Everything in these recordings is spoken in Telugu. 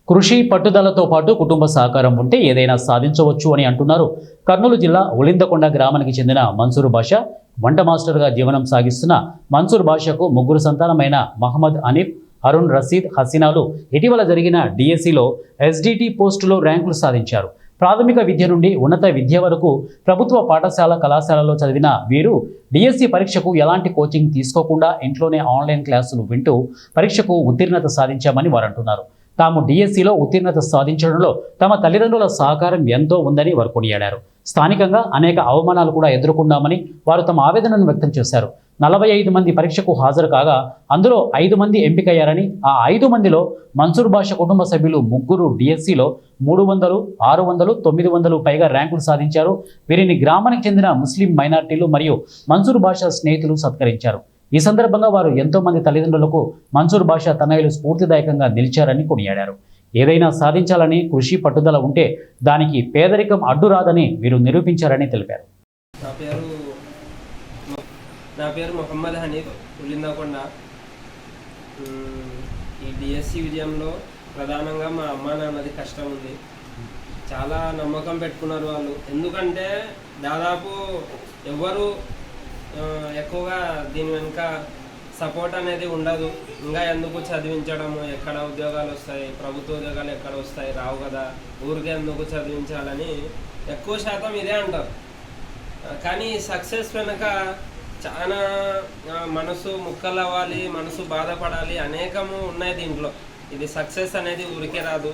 కృషి పట్టుదలతో పాటు కుటుంబ సహకారం ఉంటే ఏదైనా సాధించవచ్చు అని అంటున్నారు కర్నూలు జిల్లా ఉలిందకొండ గ్రామానికి చెందిన మన్సూర్ బాషా. వంట మాస్టర్గా జీవనం సాగిస్తున్న మన్సూర్ బాషాకు ముగ్గురు సంతానమైన మహమ్మద్ అనీఫ్, అరుణ్ రషీద్, హసీనాలు ఇటీవల జరిగిన డిఎస్సిలో ఎస్డిటి పోస్టులో ర్యాంకులు సాధించారు. ప్రాథమిక విద్య నుండి ఉన్నత విద్య వరకు ప్రభుత్వ పాఠశాల కళాశాలలో చదివిన వీరు డిఎస్సి పరీక్షకు ఎలాంటి కోచింగ్ తీసుకోకుండా ఇంట్లోనే ఆన్లైన్ క్లాసులు వింటూ పరీక్షకు ఉత్తీర్ణత సాధించామని వారు అంటున్నారు. తాము డిఎస్సిలో ఉత్తీర్ణత సాధించడంలో తమ తల్లిదండ్రుల సహకారం ఎంతో ఉందని వారు కొనియాడారు. స్థానికంగా అనేక అవమానాలు కూడా ఎదుర్కొన్నామని వారు తమ ఆవేదనను వ్యక్తం చేశారు. 45 మంది పరీక్షకు హాజరు కాగా అందులో 5 మంది ఎంపికయ్యారని, ఆ 5 మందిలో మన్సూర్ బాషా కుటుంబ సభ్యులు ముగ్గురు డిఎస్సిలో 300, 600, 900 పైగా ర్యాంకులు సాధించారు. వీరిని గ్రామానికి చెందిన ముస్లిం మైనార్టీలు మరియు మన్సూర్ బాషా స్నేహితులు సత్కరించారు. ఈ సందర్భంగా వారు ఎంతో మంది తల్లిదండ్రులకు మన్సూర్ బాషా తనయులు స్ఫూర్తిదాయకంగా నిలిచారని కొనియాడారు. ఏదైనా సాధించాలని కృషి పట్టుదల ఉంటే దానికి పేదరికం అడ్డు రాదని వీరు నిరూపించారని తెలిపారు. నా పేరు మొహమ్మద్ హనీఫ్, ఉలిందకొండ. ఈ డిఎస్సి విజయంలో ప్రధానంగా మా అమ్మ నాన్నది కష్టం ఉంది. చాలా నమ్మకం పెట్టుకున్నారు వాళ్ళు. ఎందుకంటే దాదాపు ఎవరు ఎక్కువగా దీని వెనుక సపోర్ట్ అనేది ఉండదు. ఇంకా ఎందుకు చదివించడము, ఎక్కడ ఉద్యోగాలు వస్తాయి, ప్రభుత్వ ఉద్యోగాలు ఎక్కడ వస్తాయి, రావు కదా, ఊరికే ఎందుకు చదివించాలని ఎక్కువ శాతం ఇదే అంటారు. కానీ సక్సెస్ వెనుక చాలా మనసు ముక్కలవ్వాలి, మనసు బాధపడాలి, అనేకము ఉన్నాయి దీంట్లో. ఇది సక్సెస్ అనేది ఊరికే రాదు.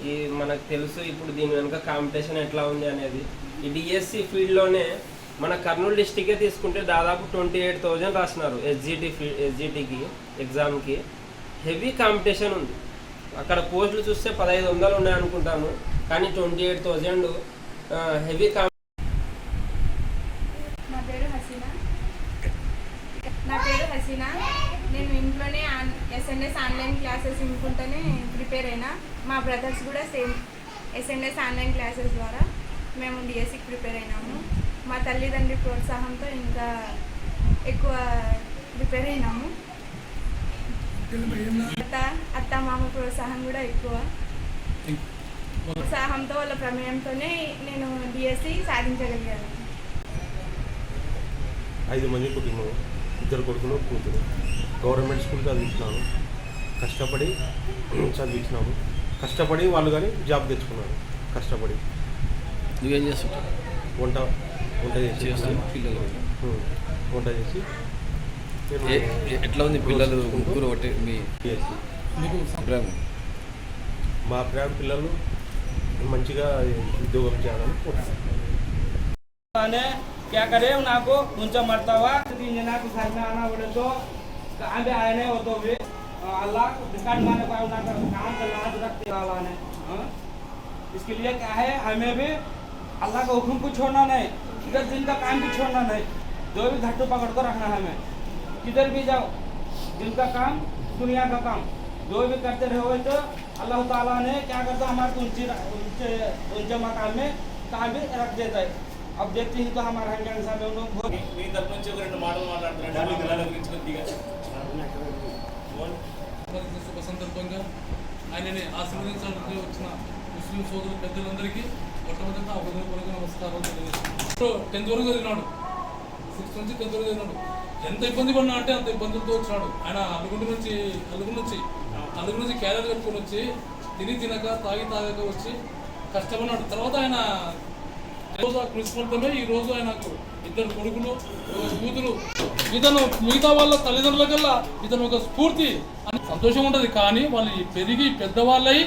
ఈ మనకు తెలుసు ఇప్పుడు దీని వెనుక కాంపిటీషన్ ఎట్లా ఉంది అనేది. ఈ డిఎస్సి ఫీల్డ్లోనే మన కర్నూలు డిస్టికే తీసుకుంటే దాదాపు 28,000 రాసినారు ఎస్జిటికి ఎగ్జామ్కి. హెవీ కాంపిటీషన్ ఉంది. అక్కడ పోస్టులు చూస్తే 1,500 ఉన్నాయనుకుంటాము, కానీ 28,000 హెవీ నా పేరు హసీనా. నేను ఇంట్లోనే ఎస్ఎన్ఎస్ ఆన్లైన్ క్లాసెస్ ఇంకుంటూనే ప్రిపేర్ అయినా. మా బ్రదర్స్ కూడా సేమ్ ఎస్ఎన్ఎస్ ఆన్లైన్ క్లాసెస్ ద్వారా మేము డిఎస్సికి ప్రిపేర్ అయినాము. మా తల్లిదండ్రుల ప్రోత్సాహంతో ఇంకా ఎక్కువ ప్రిపేర్ అయినాము. అత్త మామ ప్రోత్సాహం కూడా ఎక్కువ. ప్రోత్సాహంతో వాళ్ళ ప్రమేయంతోనే నేను డిఎస్సి సాధించగలిగాను. 5 మంది కుటుంబం, 2 కొడుకులు, కూతురు. గవర్నమెంట్ స్కూల్ చదివించినాను. కష్టపడి చదివించినాము. కష్టపడి వాళ్ళు కానీ జాబ్ తెచ్చుకున్నారు. కష్టపడి నువ్వేం చేస్తుంటావు? వంట చేసి వంట చేసి ఎట్లా ఉంది పిల్లలు ముగ్గురు ఒకటి మీ మా అభిప్రాయం పిల్లలు మంచిగా ఉద్యోగం చేయాలని కోరుకుంటున్నాను. क्या करे उनको ऊंचा मरतबा जना को घर में आना बोले तो कहाँ भी आए नहीं हो तो भी अल्लाह रिकॉर्ड माने पाए उनका काम का लाज रखते अल्लाह ने। इसके लिए क्या है, हमें भी अल्लाह का हुक्म को छोड़ना नहीं, इधर दिन का काम भी छोड़ना नहीं। जो भी घट्टू पकड़ कर रखना हमें, किधर भी जाओ दिन का काम दुनिया का काम जो भी करते रहो तो अल्लाह ताला ने क्या करता हमारे ऊंचे मकाम में काम भी रख देता है। अब देखते ही तो हमारा हिंसा में लोग మీ తరపు నుంచి ఒక 2 మాటలు మాట్లాడుతున్నారండి పిల్లల గురించి కొద్దిగా. శుభ సందర్భంగా ఆయనని ఆశీర్వదించడానికి వచ్చిన ముస్లిం సోదరులు పెద్దలందరికీ మొట్టమొదటిగా హృదయపూర్వక నమస్కారాలు తెలియజేస్తున్నాను. 10th వరకు చదివినాడు, 6th నుంచి 10th వరకు చదివినాడు. ఎంత ఇబ్బంది పడినా అంటే అంత ఇబ్బందులతో వచ్చినాడు. ఆయన అలుగుండి నుంచి క్యారియర్ కట్టుకొని వచ్చి తినక తాగక వచ్చి కష్టపడినాడు. తర్వాత ఆయన కృషి ఫలితమే ఈరోజు ఆయనకు 2 కొడుకులు, 1 కూతురు. ఇతను మిగతా వాళ్ళ తల్లిదండ్రుల కల్లా ఇతను ఒక స్ఫూర్తి అని సంతోషం ఉంటుంది. కానీ వాళ్ళు పెరిగి పెద్దవాళ్ళై